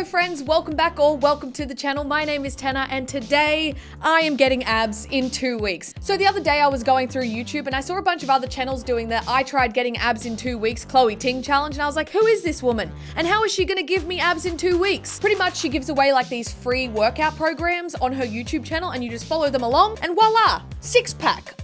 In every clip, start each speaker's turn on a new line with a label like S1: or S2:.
S1: friends, welcome back or welcome to the channel. My name is Tannar and today I am getting abs in 2 weeks. So the other day I was going through YouTube and I saw a bunch of other channels doing the I tried getting abs in 2 weeks TING challenge, and I was like, who is this woman? And how is she gonna give me abs in 2 weeks? Pretty much she gives away like these free workout programs on her YouTube channel and you just follow them along and voila, six pack.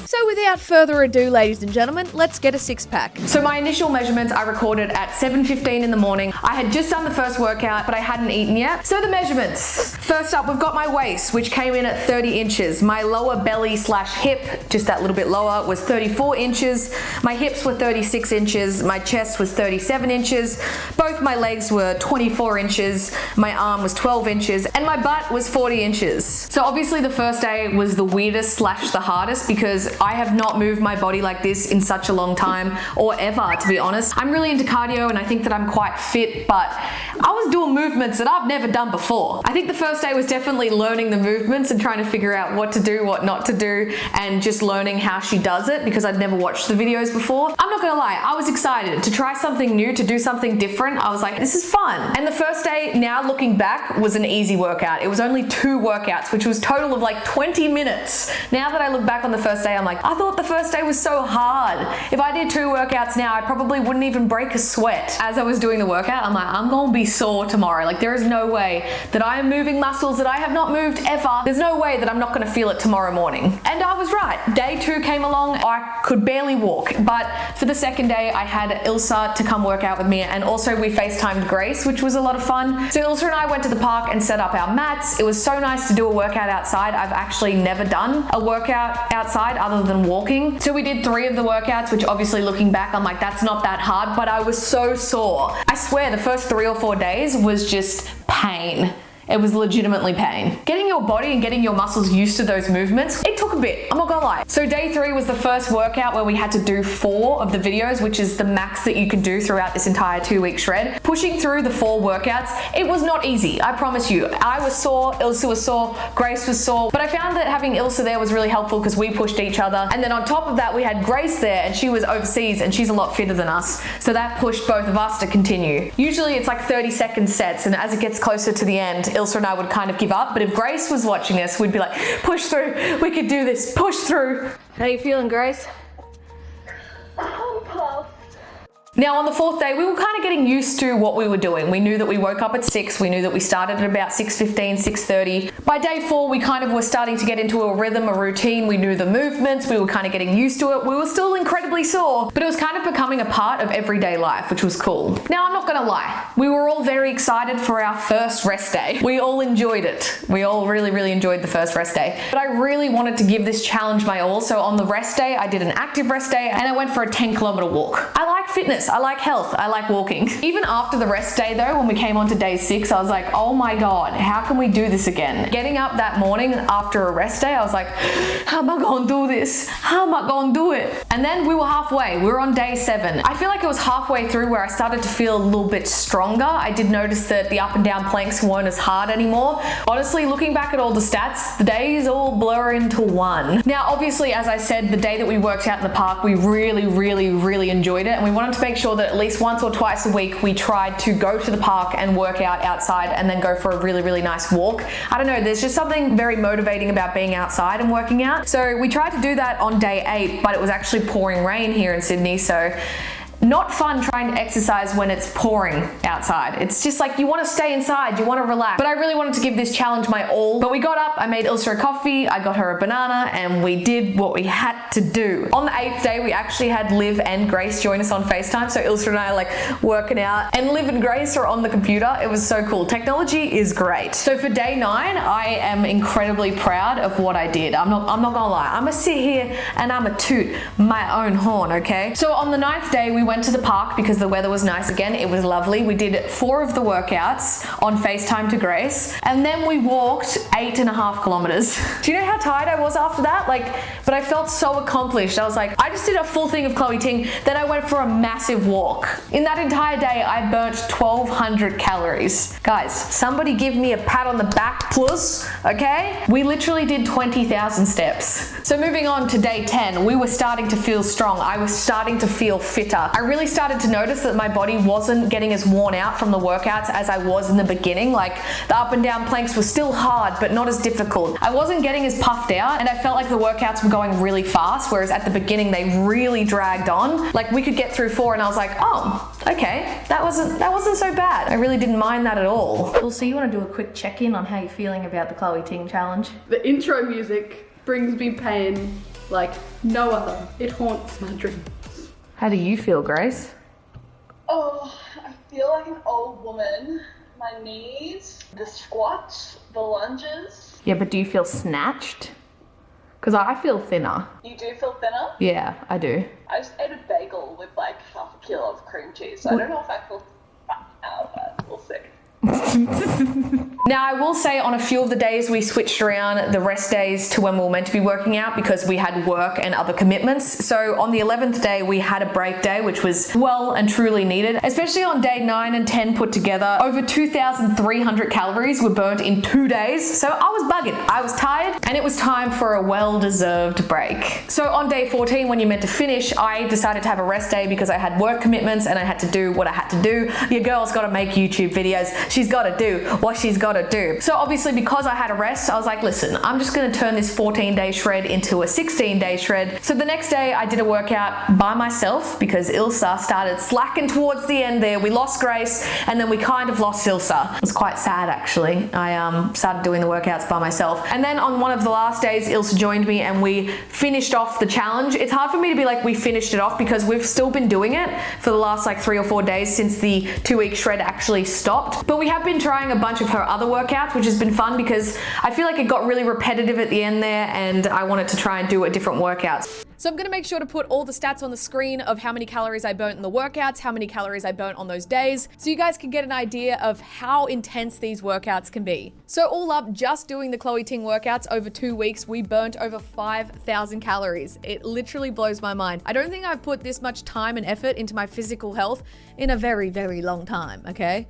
S1: So without further ado, ladies and gentlemen, let's get a six pack. So my initial measurements I recorded at 7:15 in the morning. I had just done the first workout, but I hadn't eaten yet. So the measurements. First up, we've got my waist, which came in at 30 inches. My lower belly / hip, just that little bit lower, was 34 inches. My hips were 36 inches. My chest was 37 inches. Both my legs were 24 inches. My arm was 12 inches. And my butt was 40 inches. So obviously the first day was the weirdest / the hardest because I have not moved my body like this in such a long time, or ever, to be honest. I'm really into cardio and I think that I'm quite fit, but I was doing movements that I've never done before. I think the first day was definitely learning the movements and trying to figure out what to do, what not to do, and just learning how she does it because I'd never watched the videos before. I'm not gonna lie, I was excited to try something new, to do something different. I was like, this is fun. And the first day, now looking back, was an easy workout. It was only 2 workouts, which was total of like 20 minutes. Now that I look back on the first day, I'm like, I thought the first day was so hard. If I did 2 workouts now, I probably wouldn't even break a sweat. As I was doing the workout, I'm like, I'm gonna be sore tomorrow. Like, there is no way that I am moving muscles that I have not moved ever. There's no way that I'm not gonna feel it tomorrow morning. And I was right. Day 2 came along, I could barely walk. But for the second day, I had Ilsa to come work out with me, and also we FaceTimed Grace, which was a lot of fun. So Ilsa and I went to the park and set up our mats. It was so nice to do a workout outside. I've actually never done a workout outside other than walking. So we did 3 of the workouts, which obviously looking back, I'm like, that's not that hard, but I was so sore. I swear the first 3 or 4 days was just pain. It was legitimately pain. Getting your body and getting your muscles used to those movements, it took a bit, I'm not gonna lie. So day 3 was the first workout where we had to do 4 of the videos, which is the max that you can do throughout this entire 2-week shred. Pushing through the 4 workouts, it was not easy, I promise you. I was sore, Ilsa was sore, Grace was sore, but I found that having Ilsa there was really helpful because we pushed each other. And then on top of that, we had Grace there and she was overseas and she's a lot fitter than us. So that pushed both of us to continue. Usually it's like 30-second sets, and as it gets closer to the end, Ilsa and I would kind of give up, but if Grace was watching us, we'd be like, push through, we could do this, push through. How you feeling, Grace?
S2: I'm puffed.
S1: Now on the 4th day, we were kind of getting used to what we were doing. We knew that we woke up at 6, we knew that we started at about 6:15, 6:30. By day 4, we kind of were starting to get into a rhythm, a routine. We knew the movements, we were kind of getting used to it. We were still incredibly sore, but it was kind of becoming a part of everyday life, which was cool. Now I'm not gonna lie, we were all very excited for our first rest day. We all enjoyed it. We all really enjoyed the first rest day. But I really wanted to give this challenge my all, so on the rest day, I did an active rest day and I went for a 10-kilometer walk. I like fitness, I like health, I like walking. Even after the rest day though, when we came on to day 6, I was like, oh my God, how can we do this again? Getting up that morning after a rest day, I was like, how am I gonna do this? How am I gonna do it? And then we were halfway, we were on day 7. I feel like it was halfway through where I started to feel a little bit stronger. I did notice that the up and down planks weren't as hard anymore. Honestly, looking back at all the stats, the days all blur into one. Now, obviously, as I said, the day that we worked out in the park, we really enjoyed it, and we wanted to make sure that at least once or twice a week we tried to go to the park and work out outside and then go for a really nice walk. I don't know, there's just something very motivating about being outside and working out. So we tried to do that on day 8, but it was actually pouring rain here in Sydney, so not fun trying to exercise when it's pouring outside. It's just like you want to stay inside, you want to relax. But I really wanted to give this challenge my all. But we got up, I made Ilsa a coffee, I got her a banana, and we did what we had to do. On the 8th day, we actually had Liv and Grace join us on FaceTime. So Ilsa and I are like working out, and Liv and Grace are on the computer. It was so cool. Technology is great. So for day 9, I am incredibly proud of what I did. I'm not gonna lie. I'm gonna sit here and I'm gonna toot my own horn, okay? So on the 9th day, we went went to the park because the weather was nice again. It was lovely. We did 4 of the workouts on FaceTime to Grace, and then we walked 8.5 kilometers. Do you know how tired I was after that? But I felt so accomplished. I was like, I just did a full thing of Chloe Ting, then I went for a massive walk. In that entire day, I burnt 1,200 calories. Guys, somebody give me a pat on the back, plus, okay? We literally did 20,000 steps. So moving on to day 10, we were starting to feel strong. I was starting to feel fitter. I really started to notice that my body wasn't getting as worn out from the workouts as I was in the beginning. Like the up and down planks were still hard, but not as difficult. I wasn't getting as puffed out, and I felt like the workouts were going really fast, whereas at the beginning they really dragged on. Like we could get through 4 and I was like, oh, okay, that wasn't so bad. I really didn't mind that at all. Ilsa, you want to do a quick check-in on how you're feeling about the Chloe Ting challenge?
S3: The intro music brings me pain like no other. It haunts my dreams.
S1: How do you feel, Grace?
S2: Oh, I feel like an old woman. My knees, the squats, the lunges.
S1: Yeah, but do you feel snatched? Because I feel thinner.
S2: You do feel thinner?
S1: Yeah, I do.
S2: I just ate a bagel with like half a kilo of cream cheese, so I don't know if I feel fat now, but we'll see.
S1: Now, I will say on a few of the days we switched around the rest days to when we were meant to be working out because we had work and other commitments. So on the 11th day, we had a break day, which was well and truly needed, especially on day 9 and 10 put together. Over 2,300 calories were burnt in 2 days. So I was bugging. I was tired and it was time for a well-deserved break. So on day 14, when you're meant to finish, I decided to have a rest day because I had work commitments and I had to do what I had to do. Your girl's got to make YouTube videos. She's got to do what she's got to do. So obviously because I had a rest, I was like, listen, I'm just going to turn this 14-day shred into a 16-day shred. So the next day I did a workout by myself because Ilsa started slacking towards the end there. We lost Grace and then we kind of lost Ilsa. It was quite sad actually. I started doing the workouts by myself. And then on one of the last days, Ilsa joined me and we finished off the challenge. It's hard for me to be like, we finished it off because we've still been doing it for the last like 3 or 4 days since the 2-week shred actually stopped. But we have been trying a bunch of her other workouts, which has been fun because I feel like it got really repetitive at the end there and I wanted to try and do a different workouts. So I'm going to make sure to put all the stats on the screen of how many calories I burnt in the workouts, how many calories I burnt on those days, so you guys can get an idea of how intense these workouts can be. So all up, just doing the Chloe Ting workouts over 2 weeks, we burnt over 5,000 calories. It literally blows my mind. I don't think I've put this much time and effort into my physical health in a very, very long time, okay?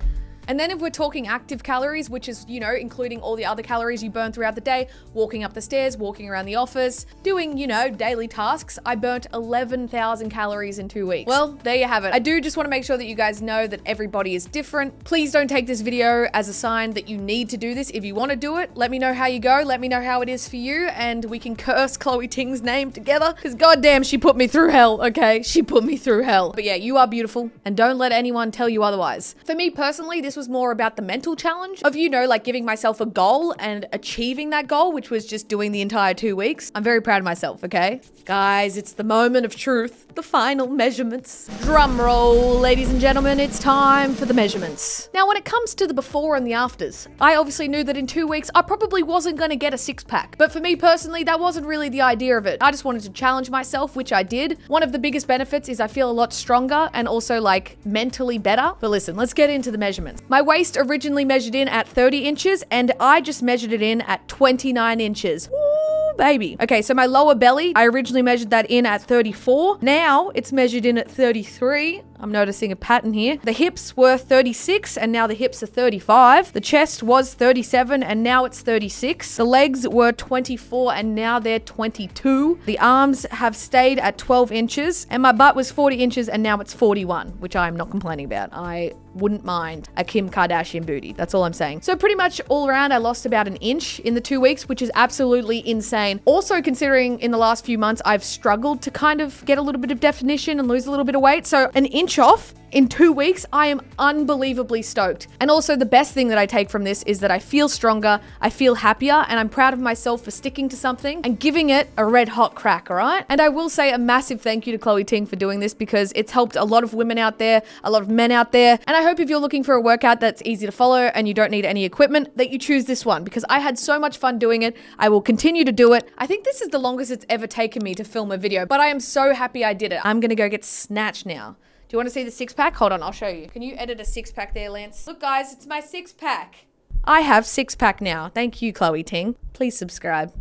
S1: And then if we're talking active calories, which is, you know, including all the other calories you burn throughout the day, walking up the stairs, walking around the office, doing, you know, daily tasks, I burnt 11,000 calories in 2 weeks. Well, there you have it. I do just want to make sure that you guys know that everybody is different. Please don't take this video as a sign that you need to do this. If you want to do it, let me know how you go. Let me know how it is for you and we can curse Chloe Ting's name together because goddamn, she put me through hell, okay? She put me through hell. But yeah, you are beautiful and don't let anyone tell you otherwise. For me personally, this was more about the mental challenge of, you know, like giving myself a goal and achieving that goal, which was just doing the entire 2 weeks. I'm very proud of myself, okay? Guys, it's the moment of truth, the final measurements. Drum roll, ladies and gentlemen, it's time for the measurements. Now, when it comes to the before and the afters, I obviously knew that in 2 weeks, I probably wasn't going to get a 6-pack. But for me personally, that wasn't really the idea of it. I just wanted to challenge myself, which I did. One of the biggest benefits is I feel a lot stronger and also like mentally better. But listen, let's get into the measurements. My waist originally measured in at 30 inches and I just measured it in at 29 inches. Woo, baby. Okay, so my lower belly, I originally measured that in at 34. Now it's measured in at 33. I'm noticing a pattern here. The hips were 36 and now the hips are 35. The chest was 37 and now it's 36. The legs were 24 and now they're 22. The arms have stayed at 12 inches and my butt was 40 inches and now it's 41, which I'm not complaining about. I wouldn't mind a Kim Kardashian booty. That's all I'm saying. So pretty much all around, I lost about an inch in the 2 weeks, which is absolutely insane. Also considering in the last few months, I've struggled to kind of get a little bit of definition and lose a little bit of weight. So an inch off in 2 weeks, I am unbelievably stoked. And also the best thing that I take from this is that I feel stronger, I feel happier, and I'm proud of myself for sticking to something and giving it a red hot crack, all right? And I will say a massive thank you to Chloe Ting for doing this because it's helped a lot of women out there, a lot of men out there. And I hope if you're looking for a workout that's easy to follow and you don't need any equipment, that you choose this one because I had so much fun doing it. I will continue to do it. I think this is the longest it's ever taken me to film a video, but I am so happy I did it. I'm gonna go get snatched now. you want to see the six pack? Hold on, I'll show you. Can you edit a six pack there, Lance? Look guys, it's my six pack. I have six pack now. Thank you, Chloe Ting. Please subscribe.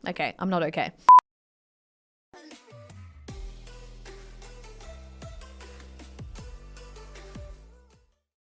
S1: Okay, I'm not okay.